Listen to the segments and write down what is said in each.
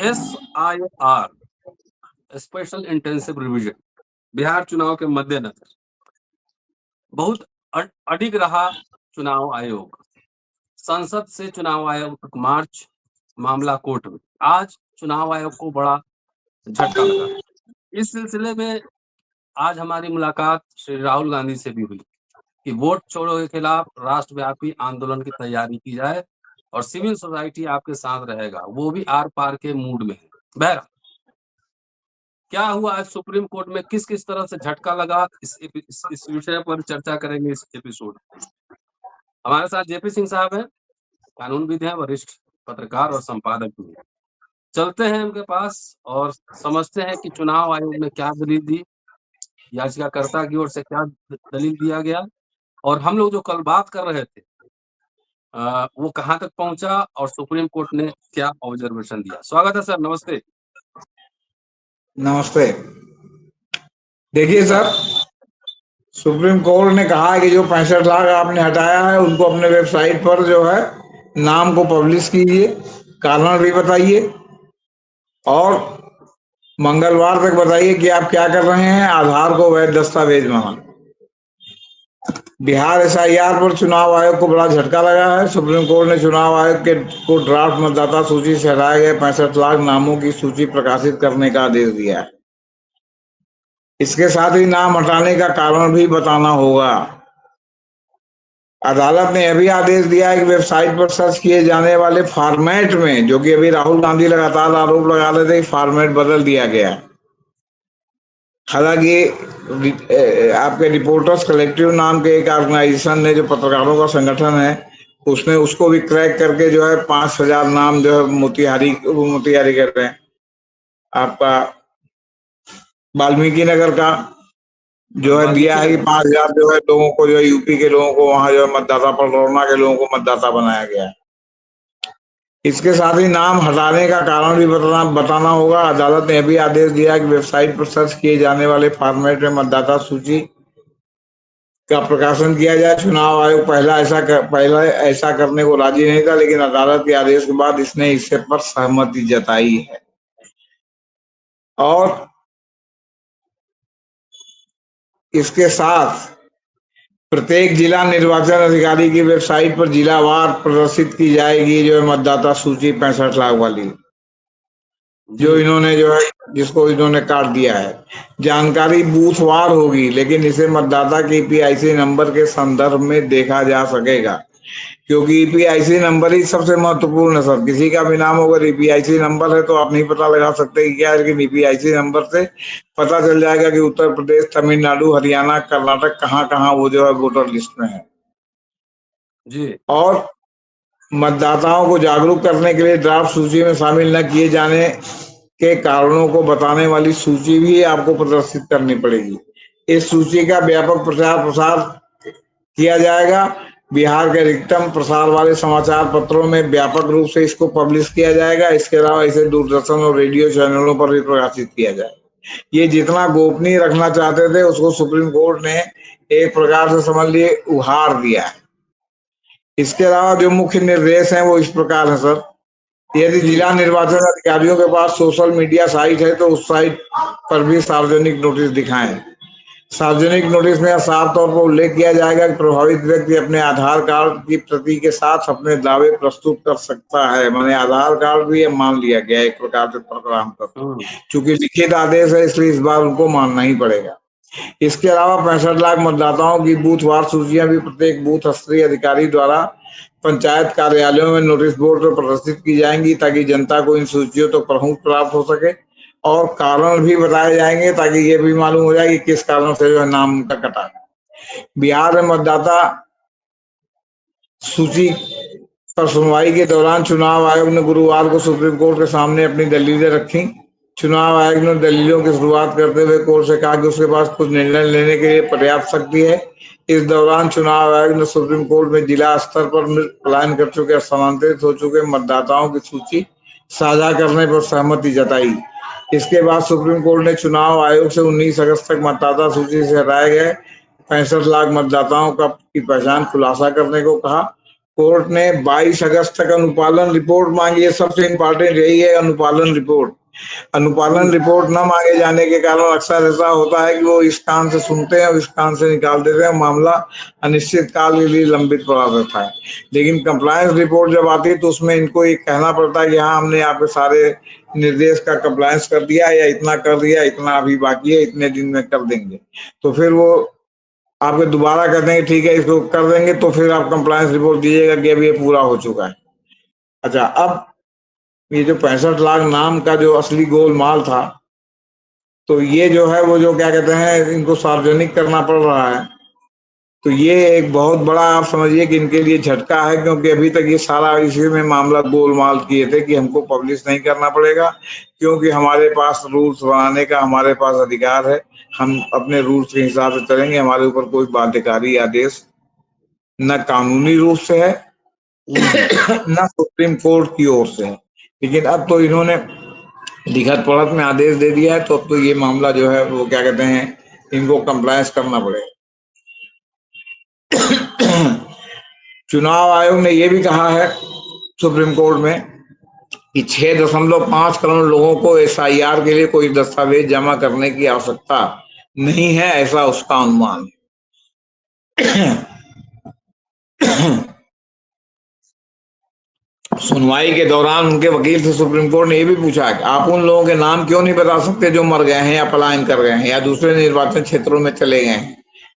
SIR special intensive revision Bihar चुनाव के मद्देनजर बहुत अडिग रहा चुनाव आयोग। संसद से चुनाव आयोग तक मार्च, मामला कोर्ट में। आज चुनाव आयोग को बड़ा झटका लगा। इस सिलसिले में आज हमारी मुलाकात श्री राहुल गांधी से भी हुई कि वोट छोड़ो के खिलाफ राष्ट्रव्यापी आंदोलन की तैयारी की जाए और सिविल सोसाइटी आपके साथ रहेगा, वो भी आर पार के मूड में है। बहरहाल क्या हुआ आज सुप्रीम कोर्ट में, किस किस तरह से झटका लगा, इस विषय पर चर्चा करेंगे इस एपिसोड। हमारे साथ जेपी सिंह साहब हैं, कानूनविद हैं, वरिष्ठ पत्रकार और संपादक भी हैं। चलते हैं उनके पास और समझते हैं कि चुनाव आयोग ने क्या दलील दी, याचिकाकर्ता की ओर से क्या दलील दिया गया और हम लोग जो कल बात कर रहे थे वो कहाँ तक पहुंचा और सुप्रीम कोर्ट ने क्या ऑब्जर्वेशन दिया। स्वागत है सर, नमस्ते। नमस्ते। देखिए सर, सुप्रीम कोर्ट ने कहा है कि जो 65 लाख आपने हटाया है उनको अपने वेबसाइट पर जो है नाम को पब्लिश कीजिए, कारण भी बताइए और मंगलवार तक बताइए कि आप क्या कर रहे हैं। आधार को वैध दस्तावेज माना। बिहार SIR पर चुनाव आयोग को बड़ा झटका लगा है। सुप्रीम कोर्ट ने चुनाव आयोग को ड्राफ्ट मतदाता सूची से हटाए गए 65 लाख नामों की सूची प्रकाशित करने का आदेश दिया है। इसके साथ ही नाम हटाने का कारण भी बताना होगा। अदालत ने यह भी आदेश दिया है कि वेबसाइट पर सर्च किए जाने वाले फॉर्मेट में, जो कि अभी राहुल गांधी लगातार आरोप लगा रहे थे, फॉर्मेट बदल दिया गया है। हालांकि आपके रिपोर्टर्स कलेक्टिव नाम के एक ऑर्गेनाइजेशन ने, जो पत्रकारों का संगठन है, उसने उसको भी क्रैक करके जो है 5000 नाम जो है मोतिहारी कर रहे हैं। आपका वाल्मीकि नगर का जो है दिया है कि 5000 जो है लोगों को, जो है यूपी के लोगों को वहां जो है मतदाता पलरौना के लोगों को मतदाता बनाया गया है। इसके साथ ही नाम हटाने का कारण भी बताना होगा। अदालत ने भी आदेश दिया कि वेबसाइट पर सर्च किए जाने वाले फॉर्मेट में मतदाता सूची का प्रकाशन किया जाए। चुनाव आयोग पहले ऐसा करने को राजी नहीं था, लेकिन अदालत के आदेश के बाद इसने इससे पर सहमति जताई है। और इसके साथ प्रत्येक जिला निर्वाचन अधिकारी की वेबसाइट पर जिलावार प्रदर्शित की जाएगी जो है मतदाता सूची 65 लाख वाली, जो इन्होंने जो है जिसको इन्होंने काट दिया है। जानकारी बूथवार होगी, लेकिन इसे मतदाता के EPIC नंबर के संदर्भ में देखा जा सकेगा, क्योंकि EPIC नंबर ही सबसे महत्वपूर्ण है सर। किसी का भी नाम अगर EPIC नंबर है तो आप नहीं पता लगा सकते कि क्या है, लेकिन EPIC नंबर से पता चल जाएगा कि उत्तर प्रदेश, तमिलनाडु, हरियाणा, कर्नाटक कहाँ कहाँ वो जो है वोटर लिस्ट में है। जी। और मतदाताओं को जागरूक करने के लिए ड्राफ्ट सूची में शामिल न किए जाने के कारणों को बताने वाली सूची भी आपको प्रदर्शित करनी पड़ेगी। इस सूची का व्यापक प्रचार प्रसार किया जाएगा। बिहार के अधिकतम प्रसार वाले समाचार पत्रों में व्यापक रूप से इसको पब्लिश किया जाएगा। इसके अलावा इसे दूरदर्शन और रेडियो चैनलों पर भी प्रकाशित किया जाएगा। ये जितना गोपनीय रखना चाहते थे उसको सुप्रीम कोर्ट ने एक प्रकार से समझ लिए उहार दिया है। इसके अलावा जो मुख्य निर्देश हैं वो इस प्रकार है सर। यदि जिला निर्वाचन अधिकारियों के पास सोशल मीडिया साइट है तो उस साइट पर भी सार्वजनिक नोटिस दिखाएं। सार्वजनिक नोटिस में साफ तौर पर उल्लेख किया जाएगा कि प्रभावित व्यक्ति अपने आधार कार्ड की प्रति के साथ अपने दावे प्रस्तुत कर सकता है। मैंने आधार कार्ड भी मान लिया गया एक प्रकार से प्रोग्राम कर, चूंकि लिखित आदेश है इसलिए इस बार उनको मानना ही पड़ेगा। इसके अलावा 65 लाख मतदाताओं की बूथवार सूचियां भी प्रत्येक बूथ स्तरीय अधिकारी द्वारा पंचायत कार्यालयों में नोटिस बोर्ड पर प्रदर्शित की जाएंगी, ताकि जनता को इन सूचियों तक पहुंच प्राप्त हो सके और कारण भी बताए जाएंगे, ताकि ये भी मालूम हो जाए कि किस कारण से जो है नाम उनका कटा। बिहार में मतदाता सूची पर सुनवाई के दौरान चुनाव आयोग ने गुरुवार को सुप्रीम कोर्ट के सामने अपनी दलीलें रखी। चुनाव आयोग ने दलीलों की शुरुआत करते हुए कोर्ट से कहा कि उसके पास कुछ निर्णय लेने के लिए पर्याप्त शक्ति है। इस दौरान चुनाव आयोग ने सुप्रीम कोर्ट में जिला स्तर पर पलायन कर चुके, स्थानांतरित हो चुके मतदाताओं की सूची साझा करने पर सहमति जताई। इसके बाद सुप्रीम कोर्ट ने चुनाव आयोग से 19 अगस्त तक मतदाता सूची से हटाए गए 65 लाख मतदाताओं की पहचान खुलासा करने को कहा कोर्ट ने 22 अगस्त तक अनुपालन रिपोर्ट मांगी है। सबसे इंपॉर्टेंट यही है, अनुपालन रिपोर्ट। अनुपालन रिपोर्ट न मांगे जाने के कारण अक्सर ऐसा होता है कि वो इस कान से सुनते हैं और इस कान से निकाल देते हैं, मामला अनिश्चित काल के लिए लंबित पड़ा रहता है। लेकिन कंप्लायंस रिपोर्ट जब आती है तो उसमें इनको ये कहना पड़ता है कि हाँ, हमने आपके सारे निर्देश का कंप्लायंस कर दिया, या इतना कर दिया, इतना अभी बाकी है, इतने दिन में कर देंगे। तो फिर वो आपके दोबारा कर देंगे, ठीक है इसको कर देंगे, तो फिर आप कंप्लायंस रिपोर्ट दीजिएगा कि अब ये पूरा हो चुका है। अच्छा, अब ये जो 65 लाख नाम का जो असली गोलमाल था, तो ये जो है वो जो क्या कहते हैं, इनको सार्वजनिक करना पड़ रहा है। तो ये एक बहुत बड़ा, आप समझिए कि इनके लिए झटका है, क्योंकि अभी तक ये सारा इसी में मामला गोलमाल किए थे कि हमको पब्लिश नहीं करना पड़ेगा, क्योंकि हमारे पास रूल्स बनाने का हमारे पास अधिकार है, हम अपने रूल्स के हिसाब से चलेंगे, हमारे ऊपर कोई बाध्यकारी आदेश न कानूनी रूप से है न सुप्रीम कोर्ट की ओर से है। लेकिन अब तो इन्होंने लिखत पढ़त में आदेश दे दिया है, तो अब तो ये मामला जो है वो क्या कहते हैं, इनको कंप्लायंस करना पड़ेगा। चुनाव आयोग ने यह भी कहा है सुप्रीम कोर्ट में कि 6.5 करोड़ लोगों को एसआईआर के लिए कोई दस्तावेज जमा करने की आवश्यकता नहीं है, ऐसा उसका अनुमान है। सुनवाई के दौरान उनके वकील से सुप्रीम कोर्ट ने यह भी पूछा कि आप उन लोगों के नाम क्यों नहीं बता सकते जो मर गए हैं या पलायन कर गए हैं या दूसरे निर्वाचन क्षेत्रों में चले गए हैं।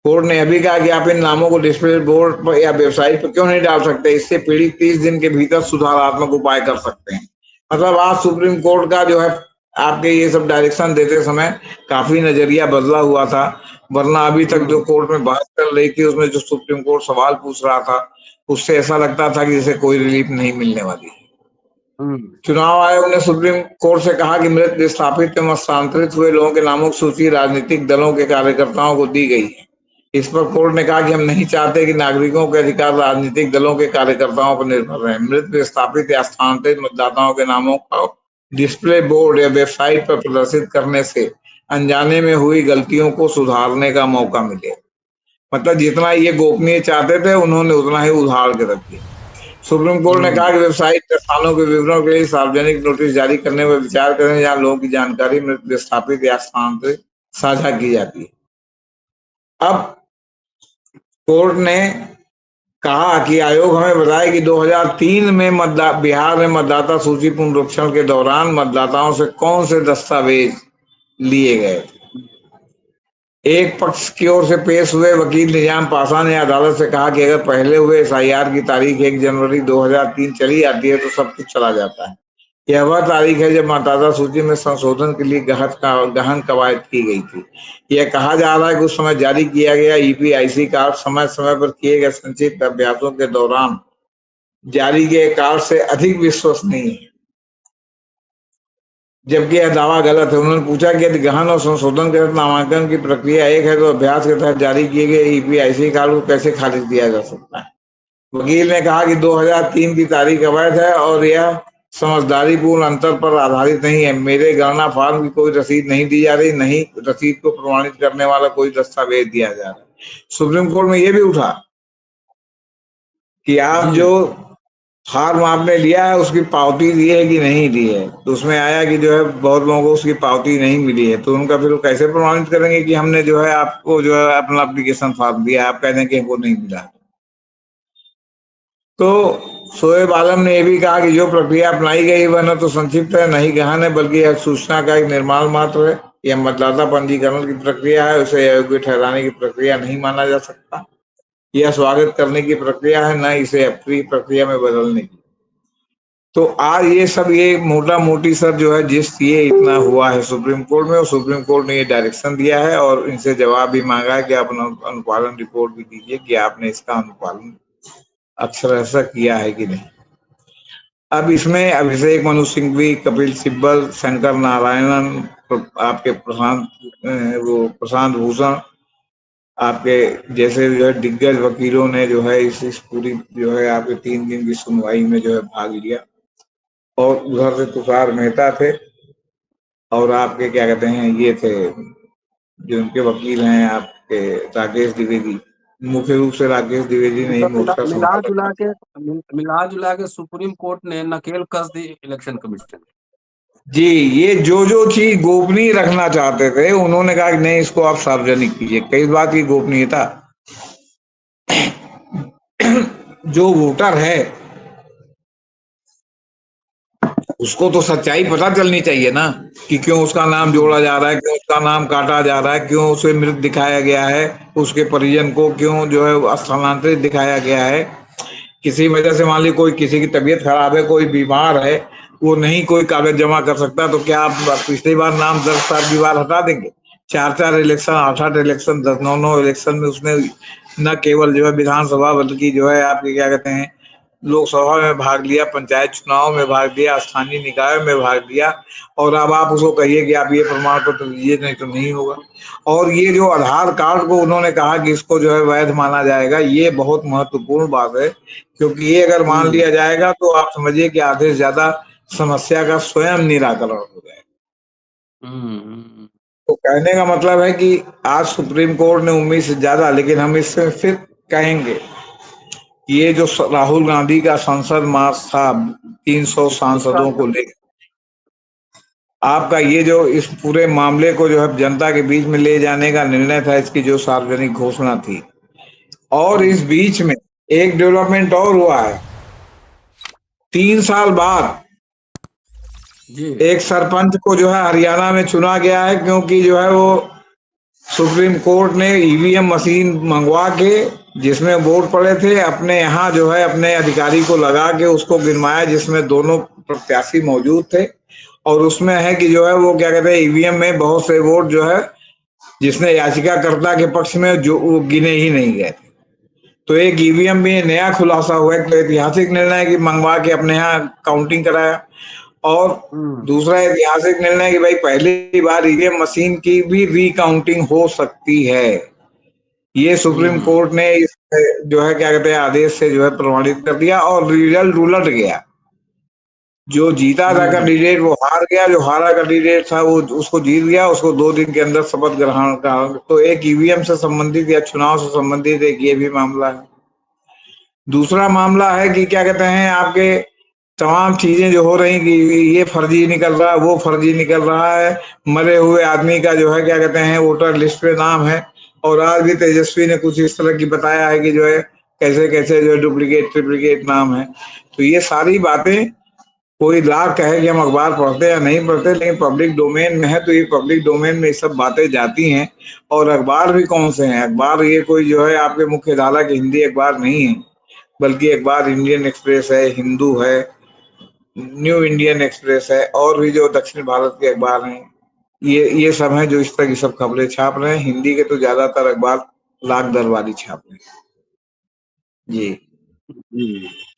कोर्ट ने यह भी कहा कि आप इन नामों को डिस्प्ले बोर्ड पर या वेबसाइट पर क्यों नहीं डाल सकते, इससे पीड़ित 30 दिन के भीतर सुधारात्मक उपाय कर सकते हैं। मतलब आज सुप्रीम कोर्ट का जो है आपके ये सब डायरेक्शन देते समय काफी नजरिया बदला हुआ था, वरना अभी तक जो कोर्ट में बात चल रही थी उसमें जो सुप्रीम कोर्ट सवाल पूछ रहा था, उससे ऐसा लगता था कि जैसे कोई रिलीफ नहीं मिलने वाली है। चुनाव आयोग ने सुप्रीम कोर्ट से कहा कि मृत, विस्थापित एवं स्थानांतरित हुए लोगों के नामों की सूची राजनीतिक दलों के कार्यकर्ताओं को दी गई है। इस पर कोर्ट ने कहा कि हम नहीं चाहते कि नागरिकों के अधिकार राजनीतिक दलों के कार्यकर्ताओं पर निर्भर रहे। मृत, विस्थापित या स्थानांतरित मतदाताओं के नामों को डिस्प्ले बोर्ड या वेबसाइट पर प्रदर्शित करने से अनजाने में हुई गलतियों को सुधारने का मौका मिले। मतलब जितना ये गोपनीय चाहते थे उन्होंने उतना ही उधार के रख दिया। सुप्रीम कोर्ट ने कहा कि वेबसाइट स्थानों के विवरण के लिए सार्वजनिक नोटिस जारी करने पर विचार करें जहां लोगों की जानकारी मृत, विस्थापित या स्थानांतरित साझा की जाती है। अब कोर्ट ने कहा कि आयोग हमें बताए कि 2003 में बिहार में मतदाता सूची पुनरीक्षण के दौरान मतदाताओं से कौन से दस्तावेज लिए गए थे। एक पक्ष की ओर से पेश हुए वकील निजाम पासा ने अदालत से कहा कि अगर पहले हुए एसआईआर की तारीख 1 जनवरी 2003 चली जाती है तो सब कुछ चला जाता है। यह वह तारीख है जब मतदाता सूची में संशोधन के लिए गहन कवायद की गई थी। यह कहा जा रहा है कि उस समय जारी किया गया ईपीआईसी कार्ड समय समय पर किए गए संक्षिप्त अभ्यासों के दौरान जारी किए कार्ड से अधिक विश्वसनीय है, जबकि यह दावा गलत है। उन्होंने पूछा कि यदि गहन और संशोधन के तहत नामांकन की प्रक्रिया एक है तो अभ्यास के तहत जारी किए गए ईपीआईसी कार्ड को कैसे खारिज किया जा सकता है। वकील ने कहा कि 2003 की तारीख अवैध है और यह समझदारीपूर्ण अंतर पर आधारित नहीं है। मेरे गणना फॉर्म की कोई रसीद नहीं दी जा रही, नहीं रसीद को प्रमाणित करने वाला कोई दस्तावेज दिया जा रहा है। सुप्रीम कोर्ट में यह भी उठा कि आप जी। जो फॉर्म आपने लिया है उसकी पावती दी है कि नहीं दी है। तो उसमें आया कि जो है बहुत लोगों को उसकी पावती नहीं मिली है, तो उनका फिर वो कैसे प्रमाणित करेंगे कि हमने जो है आपको जो है अपना एप्लीकेशन फॉर्म दिया, आप कहते हैं कि हमको नहीं मिला। तो शोएब आलम ने यह भी कहा कि जो प्रक्रिया अपनाई गई वह न तो संक्षिप्त है, न ही गहन है, बल्कि यह सूचना का एक निर्माण मात्र है। यह मतदाता पंजीकरण की प्रक्रिया है, उसे अयोग्य ठहराने की प्रक्रिया नहीं माना जा सकता। यह स्वागत करने की प्रक्रिया है, न इसे अप्रिय प्रक्रिया में बदलने की। तो आज ये सब ये मोटा मोटी सर जो है जिस ये इतना हुआ है सुप्रीम कोर्ट में, और सुप्रीम कोर्ट ने ये डायरेक्शन दिया है और इनसे जवाब भी मांगा है कि आप अनुपालन रिपोर्ट भी दीजिए कि आपने इसका अनुपालन अक्षरशः किया है कि नहीं। अब इसमें अभिषेक मनु सिंघवी, कपिल सिब्बल, शंकर नारायणन, आपके वो प्रशांत भूषण, आपके जैसे जो है दिग्गज वकीलों ने जो है इस पूरी जो है आपके 3 दिन की सुनवाई में जो है भाग लिया। और उधर से तुषार मेहता थे और आपके क्या कहते हैं ये थे जो उनके वकील हैं आपके राकेश द्विवेदी, मुख्य रूप से राकेश द्विवेदी ने ही मतलब मोर्चा संभाला था। मिला जुला के सुप्रीम कोर्ट ने नकेल कस दी इलेक्शन कमीशन। जी, ये जो चीज गोपनीय रखना चाहते थे उन्होंने कहा कि नहीं, इसको आप सार्वजनिक कीजिए। कई बात की गोपनीयता, जो वोटर है उसको तो सच्चाई पता चलनी चाहिए ना, कि क्यों उसका नाम जोड़ा जा रहा है, क्यों उसका नाम काटा जा रहा है, क्यों उसे मृत दिखाया गया है, उसके परिजन को क्यों जो है स्थानांतरित दिखाया गया है। किसी वजह से मान ली कोई, किसी की तबीयत खराब है, कोई बीमार है, वो नहीं कोई कागज जमा कर सकता, तो क्या आप पिछली बार नाम 10 साल बार हटा देंगे? 4-4 इलेक्शन, 8-8 इलेक्शन, 10-9 इलेक्शन में उसने न केवल जो है विधानसभा बल्कि जो है आपके क्या कहते हैं लोकसभा में भाग लिया, पंचायत चुनाव में भाग लिया, स्थानीय निकाय में भाग लिया, और अब आप उसको कहिए कि आप ये प्रमाण पत्र दीजिए, नहीं तो नहीं होगा। और ये जो आधार कार्ड को उन्होंने कहा कि इसको जो है वैध माना जाएगा, ये बहुत महत्वपूर्ण बात है, क्योंकि ये अगर मान हम्म लिया जाएगा तो आप समझिए कि आधे से ज्यादा समस्या का स्वयं निराकरण हो जाएगा। हम्म तो कहने का मतलब है कि आज सुप्रीम कोर्ट ने उम्मीद से ज्यादा, लेकिन हम इससे फिर कहेंगे, ये जो राहुल गांधी का संसद मार्च था 300 इसका सांसदों को लेकर, आपका ये जो इस पूरे मामले को जो है जनता के बीच में ले जाने का निर्णय था, इसकी जो सार्वजनिक घोषणा थी, और इस हम्म बीच में एक डेवलपमेंट और हुआ है। 3 साल बाद जी एक सरपंच को जो है हरियाणा में चुना गया है, क्योंकि जो है वो सुप्रीम कोर्ट ने ईवीएम मशीन मंगवा के, जिसमें वोट पड़े थे, अपने यहाँ जो है अपने अधिकारी को लगा के उसको गिनवाया, जिसमें दोनों प्रत्याशी मौजूद थे, और उसमें है कि जो है वो क्या कहते हैं ईवीएम में बहुत से वोट जो है जिसने याचिकाकर्ता के पक्ष में जो वो गिने ही नहीं गए थे। तो एक ईवीएम में नया खुलासा हुआ है, तो ऐतिहासिक निर्णय है कि मंगवा के अपने यहाँ काउंटिंग कराया। और हम्म दूसरा ऐतिहासिक निर्णय है कि भाई पहली बार ईवीएम मशीन की भी रिकाउंटिंग हो सकती है। ये सुप्रीम हम्म कोर्ट ने इस जो है क्या कहते हैं आदेश से जो है प्रमाणित कर दिया, और रिजल्ट उलट गया। जो जीता था हम्म कैंडिडेट वो हार गया, जो हारा कैंडिडेट था वो उसको जीत गया। उसको 2 दिन के अंदर शपथ ग्रहण का। तो एक ईवीएम से संबंधित या चुनाव से संबंधित एक ये भी मामला है। दूसरा मामला है कि क्या कहते हैं आपके तमाम चीजें जो हो रही कि ये फर्जी निकल रहा है, वो फर्जी निकल रहा है। मरे हुए आदमी का जो है क्या कहते हैं वोटर लिस्ट पे नाम है, और आज भी तेजस्वी ने कुछ इस तरह की बताया है कि जो है कैसे कैसे जो है डुप्लीकेट ट्रिप्लीकेट नाम है। तो ये सारी बातें, कोई लाख कहे कि हम अखबार पढ़ते या नहीं पढ़ते, लेकिन पब्लिक डोमेन में है, तो ये पब्लिक डोमेन में ये सब बातें जाती हैं। और अखबार भी कौन से हैं? अखबार ये कोई जो है आपके मुख्य धारा के हिंदी अखबार नहीं है, बल्कि अखबार इंडियन एक्सप्रेस है, हिंदू है, न्यू इंडियन एक्सप्रेस है, और भी जो दक्षिण भारत के अखबार हैं, ये सब हैं जो इस तरह की सब खबरें छाप रहे हैं। हिंदी के तो ज्यादातर अखबार लाख दरबारी छाप रहे हैं। जी।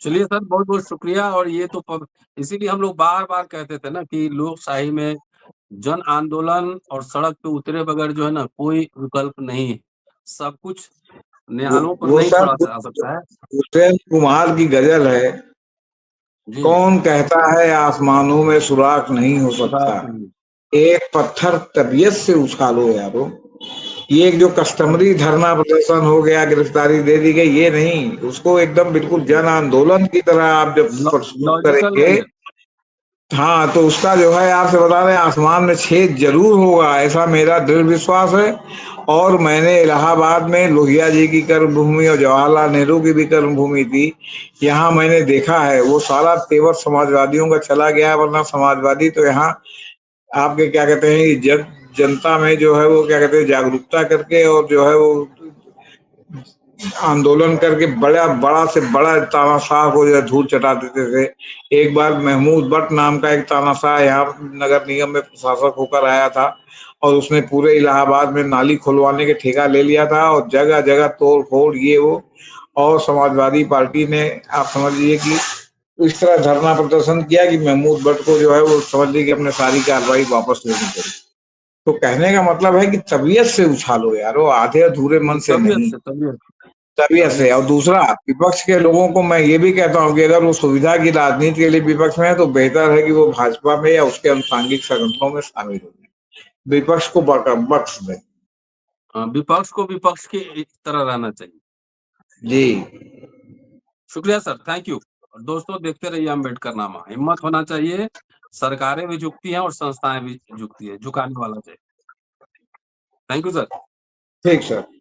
चलिए सर, बहुत बहुत शुक्रिया। और ये तो इसीलिए हम लोग बार बार कहते थे ना कि लोकशाही में जन आंदोलन और सड़क पे उतरे बगैर जो है ना कोई विकल्प नहीं है। सब कुछ वो न्यायालों पर वो नहीं सर छोड़ा जा सकता है। हुसैन कुमार की गजल है, जी। कौन कहता है आसमानों में सुराख नहीं हो सकता, बात नहीं। एक पत्थर तबीयत से उछालो यारो। ये एक जो कस्टमरी धरना प्रदर्शन हो गया, गिरफ्तारी दे दी गई, ये नहीं, उसको एकदम बिल्कुल जन आंदोलन की तरह आप जब प्रस्तुत लॉजिकल करेंगे, मैनर। हाँ, तो उसका जो है आपसे बता रहे हैं आसमान में छेद जरूर होगा, ऐसा मेरा दृढ़ विश्वास है। और मैंने इलाहाबाद में लोहिया जी की कर्मभूमि और जवाहरलाल नेहरू की भी कर्मभूमि थी, यहाँ मैंने देखा है वो सारा तेवर समाजवादियों का चला गया है, वरना समाजवादी तो यहाँ आपके क्या कहते हैं जनता में जो है वो क्या कहते हैं जागरूकता करके, और जो है वो आंदोलन करके बड़ा बड़ा से बड़ा तानाशाह को जो है धूल चटा देते थे। एक बार महमूद भट्ट नाम का एक तानाशाह यहाँ नगर निगम में प्रशासक होकर आया था, और उसने पूरे इलाहाबाद में नाली खुलवाने के ठेका ले लिया था, और जगह जगह तोड़ फोड़ ये वो। और समाजवादी पार्टी ने, आप समझ लीजिए कि इस तरह धरना प्रदर्शन किया कि महमूद भट्ट को जो है वो समझ लीजिए कि अपने सारी कार्रवाई वापस लेनी पड़ी। तो कहने का मतलब है कि तबीयत से उछालो यार, वो आधे अधूरे मन से तबीयत नहीं, से तबीयत तबीयत से। तबीयत और से। दूसरा, विपक्ष के लोगों को मैं ये भी कहता हूँ कि अगर वो सुविधा की राजनीति के लिए विपक्ष में है, तो बेहतर है कि वो भाजपा में या उसके अनुसांगिक संगठनों में शामिल हो जाए, विपक्ष को बख्श दें। विपक्ष को विपक्ष की तरह रहना चाहिए। जी शुक्रिया सर, थैंक यू। और दोस्तों देखते रहिए अम्बेडकरनामा। हिम्मत होना चाहिए, सरकारें भी झुकती हैं और संस्थाएं भी झुकती है, झुकाने वाला चाहिए। Thank you sir. ठीक सर।